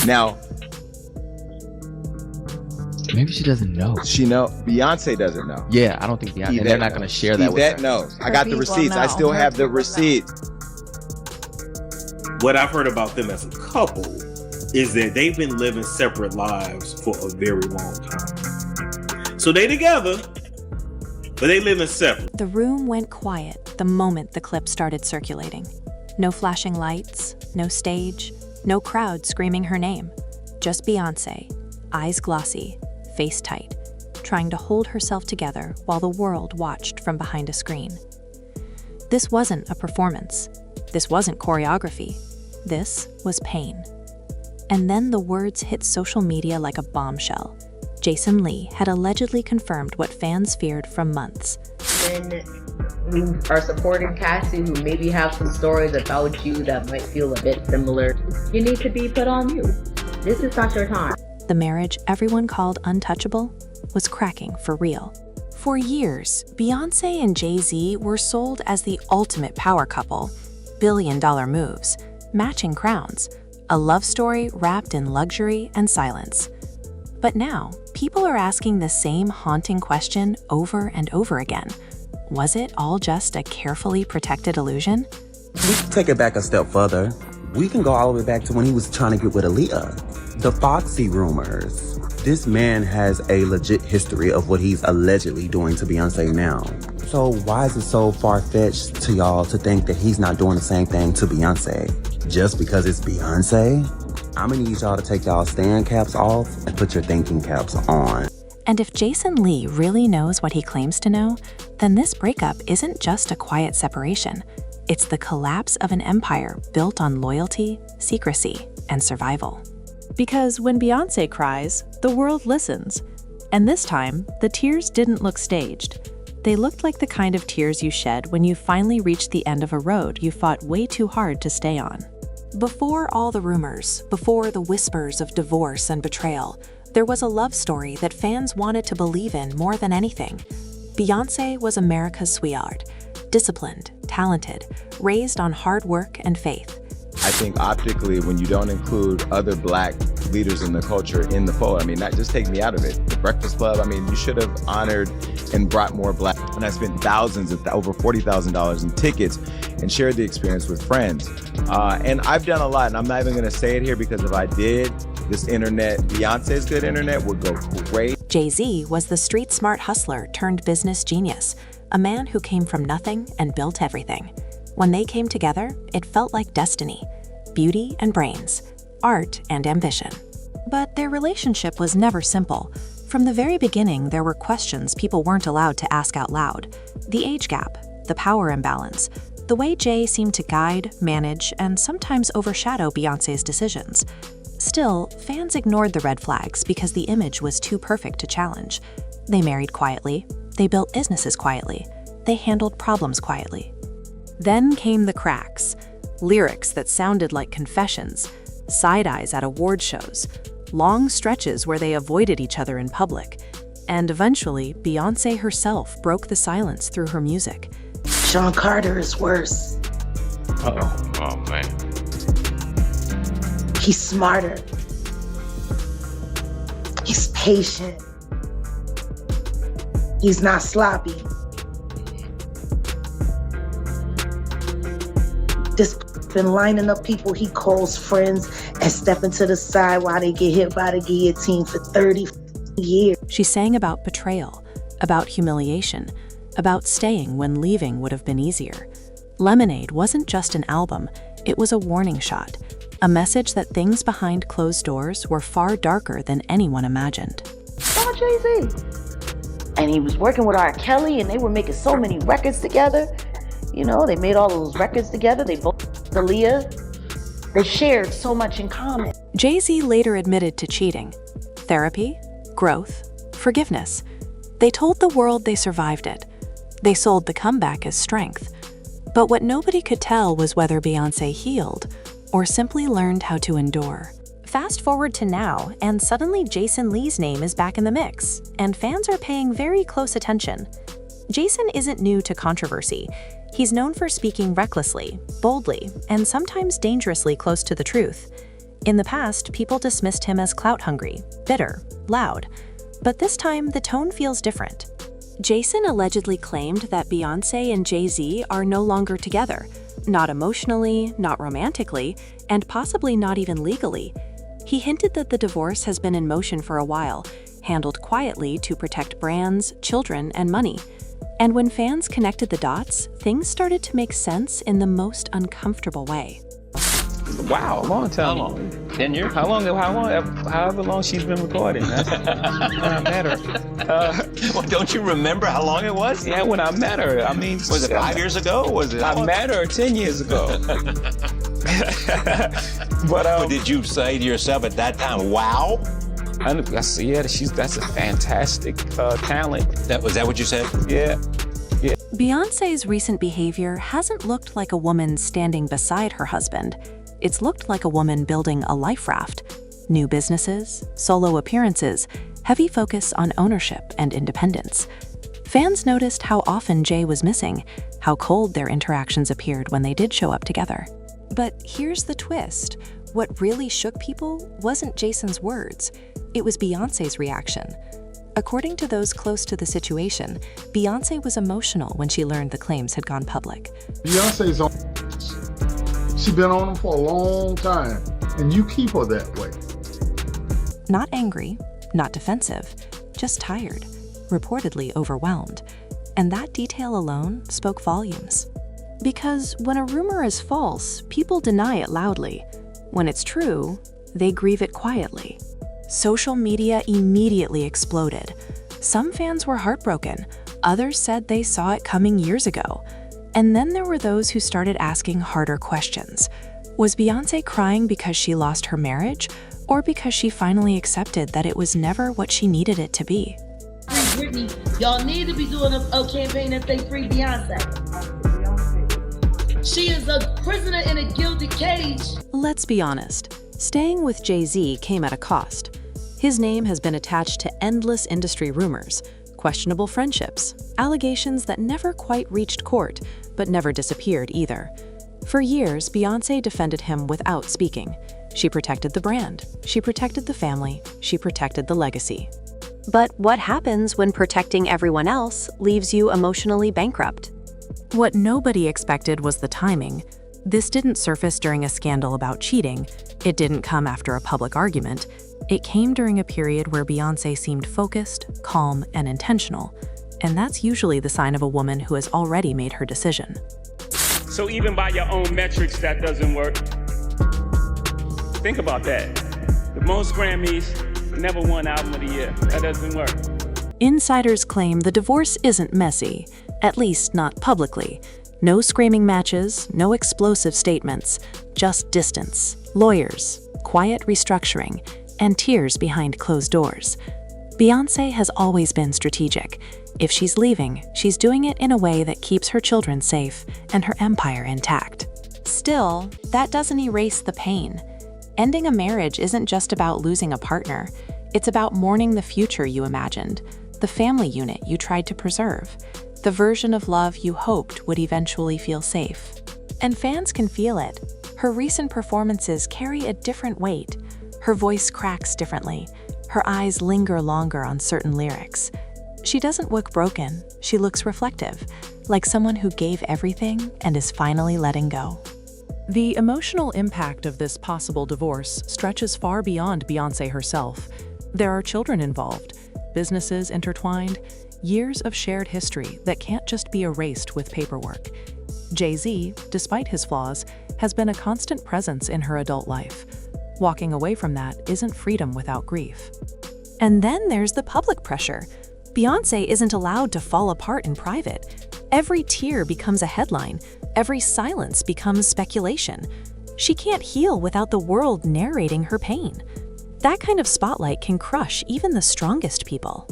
Now, maybe she doesn't know. Beyonce doesn't know. Yeah, I don't think Beyonce. They're not going to share that with her. Yvette knows. I got the receipts. I still have the receipts. What I've heard about them as a couple is that they've been living separate lives for a very long time. So they together, but they living separate. The room went quiet the moment the clip started circulating. No flashing lights, no stage, no crowd screaming her name. Just Beyonce, eyes glossy, face tight, trying to hold herself together while the world watched from behind a screen. This wasn't a performance. This wasn't choreography. This was pain. And then the words hit social media like a bombshell. Jason Lee had allegedly confirmed what fans feared for months. When you are supporting Cassie, who maybe have some stories about you that might feel a bit similar, you need to be put on mute. This is not your time. The marriage everyone called untouchable was cracking for real. For years, Beyonce and Jay-Z were sold as the ultimate power couple. Billion-dollar moves, matching crowns, a love story wrapped in luxury and silence. But now, people are asking the same haunting question over and over again. Was it all just a carefully protected illusion? We can take it back a step further. We can go all the way back to when he was trying to get with Aaliyah. The Foxy rumors. This man has a legit history of what he's allegedly doing to Beyonce now. So why is it so far-fetched to y'all to think that he's not doing the same thing to Beyonce? Just because it's Beyonce? I'm gonna need y'all to take y'all stand caps off and put your thinking caps on. And if Jason Lee really knows what he claims to know, then this breakup isn't just a quiet separation. It's the collapse of an empire built on loyalty, secrecy, and survival. Because when Beyonce cries, the world listens. And this time, the tears didn't look staged. They looked like the kind of tears you shed when you finally reached the end of a road you fought way too hard to stay on. Before all the rumors, before the whispers of divorce and betrayal, there was a love story that fans wanted to believe in more than anything. Beyonce was America's sweetheart, disciplined, talented, raised on hard work and faith. I think optically, when you don't include other black leaders in the culture in the fold, I mean, not just take me out of it. The Breakfast Club, I mean, you should have honored and brought more black. And I spent thousands of over $40,000 in tickets and shared the experience with friends. And I've done a lot, and I'm not even gonna say it here because if I did, this internet, Beyonce's good internet would go great. Jay-Z was the street-smart hustler turned business genius, a man who came from nothing and built everything. When they came together, it felt like destiny, beauty and brains, art and ambition. But their relationship was never simple. From the very beginning, there were questions people weren't allowed to ask out loud. The age gap, the power imbalance, the way Jay seemed to guide, manage, and sometimes overshadow Beyonce's decisions. Still, fans ignored the red flags because the image was too perfect to challenge. They married quietly, they built businesses quietly, they handled problems quietly. Then came the cracks, lyrics that sounded like confessions, side-eyes at award shows, long stretches where they avoided each other in public, and eventually, Beyonce herself broke the silence through her music. Sean Carter is worse. Oh man. He's smarter. He's patient. He's not sloppy. This been lining up people he calls friends and stepping to the side while they get hit by the guillotine for 30 years. She sang about betrayal, about humiliation, about staying when leaving would have been easier. Lemonade wasn't just an album, it was a warning shot, a message that things behind closed doors were far darker than anyone imagined. Saw Jay-Z. And he was working with R. Kelly and they were making so many records together. You know, they made all those records together. They both, Aaliyah, they shared so much in common. Jay-Z later admitted to cheating. Therapy, growth, forgiveness. They told the world they survived it. They sold the comeback as strength. But what nobody could tell was whether Beyonce healed or simply learned how to endure. Fast forward to now, and suddenly Jason Lee's name is back in the mix, and fans are paying very close attention. Jason isn't new to controversy. He's known for speaking recklessly, boldly, and sometimes dangerously close to the truth. In the past, people dismissed him as clout-hungry, bitter, loud. But this time, the tone feels different. Jason allegedly claimed that Beyoncé and Jay-Z are no longer together, not emotionally, not romantically, and possibly not even legally. He hinted that the divorce has been in motion for a while, handled quietly to protect brands, children, and money. And when fans connected the dots, things started to make sense in the most uncomfortable way. Wow, long time. How long? 10 years? However long she's been recording. That's when I met her. Well, don't you remember how long it was? Yeah, when I met her. I mean, Was it 5 years ago? Was it? I met her 10 years ago. But did you say to yourself at that time, wow? That's a fantastic talent. Was that what you said? Yeah. Beyoncé's recent behavior hasn't looked like a woman standing beside her husband. It's looked like a woman building a life raft. New businesses, solo appearances, heavy focus on ownership and independence. Fans noticed how often Jay was missing, how cold their interactions appeared when they did show up together. But here's the twist. What really shook people wasn't Jason's words. It was Beyoncé's reaction. According to those close to the situation, Beyoncé was emotional when she learned the claims had gone public. Beyonce's on. She's been on them for a long time, and you keep her that way. Not angry, not defensive, just tired, reportedly overwhelmed. And that detail alone spoke volumes. Because when a rumor is false, people deny it loudly. When it's true, they grieve it quietly. Social media immediately exploded. Some fans were heartbroken. Others said they saw it coming years ago. And then there were those who started asking harder questions. Was Beyoncé crying because she lost her marriage, or because she finally accepted that it was never what she needed it to be? Free Britney. Y'all need to be doing a campaign that say free Beyonce. She is a prisoner in a gilded cage. Let's be honest. Staying with Jay-Z came at a cost. His name has been attached to endless industry rumors, questionable friendships, allegations that never quite reached court, but never disappeared either. For years, Beyoncé defended him without speaking. She protected the brand, she protected the family, she protected the legacy. But what happens when protecting everyone else leaves you emotionally bankrupt? What nobody expected was the timing. This didn't surface during a scandal about cheating. It didn't come after a public argument. It came during a period where Beyoncé seemed focused, calm, and intentional. And that's usually the sign of a woman who has already made her decision. So even by your own metrics, that doesn't work. Think about that. The most Grammys, never won Album of the Year. That doesn't work. Insiders claim the divorce isn't messy, at least not publicly. No screaming matches, no explosive statements, just distance, lawyers, quiet restructuring, and tears behind closed doors. Beyoncé has always been strategic. If she's leaving, she's doing it in a way that keeps her children safe and her empire intact. Still, that doesn't erase the pain. Ending a marriage isn't just about losing a partner. It's about mourning the future you imagined, the family unit you tried to preserve, the version of love you hoped would eventually feel safe. And fans can feel it. Her recent performances carry a different weight. Her voice cracks differently. Her eyes linger longer on certain lyrics. She doesn't look broken, she looks reflective, like someone who gave everything and is finally letting go. The emotional impact of this possible divorce stretches far beyond Beyoncé herself. There are children involved, businesses intertwined, years of shared history that can't just be erased with paperwork. Jay-Z, despite his flaws, has been a constant presence in her adult life. Walking away from that isn't freedom without grief. And then there's the public pressure. Beyoncé isn't allowed to fall apart in private. Every tear becomes a headline. Every silence becomes speculation. She can't heal without the world narrating her pain. That kind of spotlight can crush even the strongest people.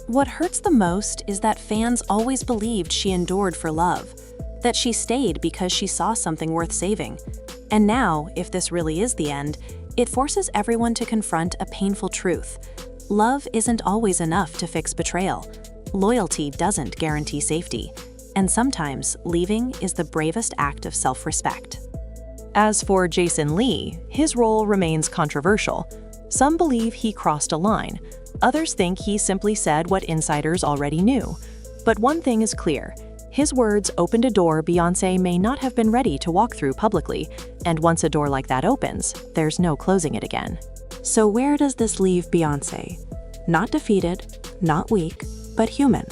What hurts the most is that fans always believed she endured for love, that she stayed because she saw something worth saving. And now, if this really is the end, it forces everyone to confront a painful truth. Love isn't always enough to fix betrayal. Loyalty doesn't guarantee safety. And sometimes, leaving is the bravest act of self-respect. As for Jason Lee, his role remains controversial. Some believe he crossed a line. Others think he simply said what insiders already knew. But one thing is clear. His words opened a door Beyoncé may not have been ready to walk through publicly, and once a door like that opens, there's no closing it again. So where does this leave Beyoncé? Not defeated, not weak, but human.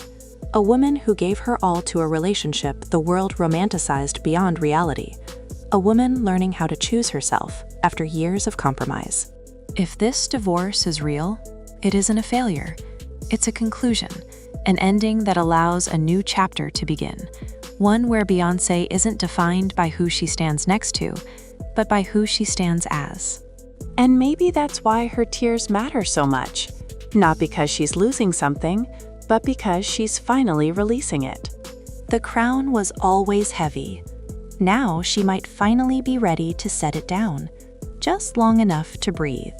A woman who gave her all to a relationship the world romanticized beyond reality. A woman learning how to choose herself after years of compromise. If this divorce is real, it isn't a failure. It's a conclusion, an ending that allows a new chapter to begin. One where Beyoncé isn't defined by who she stands next to, but by who she stands as. And maybe that's why her tears matter so much. Not because she's losing something, but because she's finally releasing it. The crown was always heavy. Now she might finally be ready to set it down, just long enough to breathe.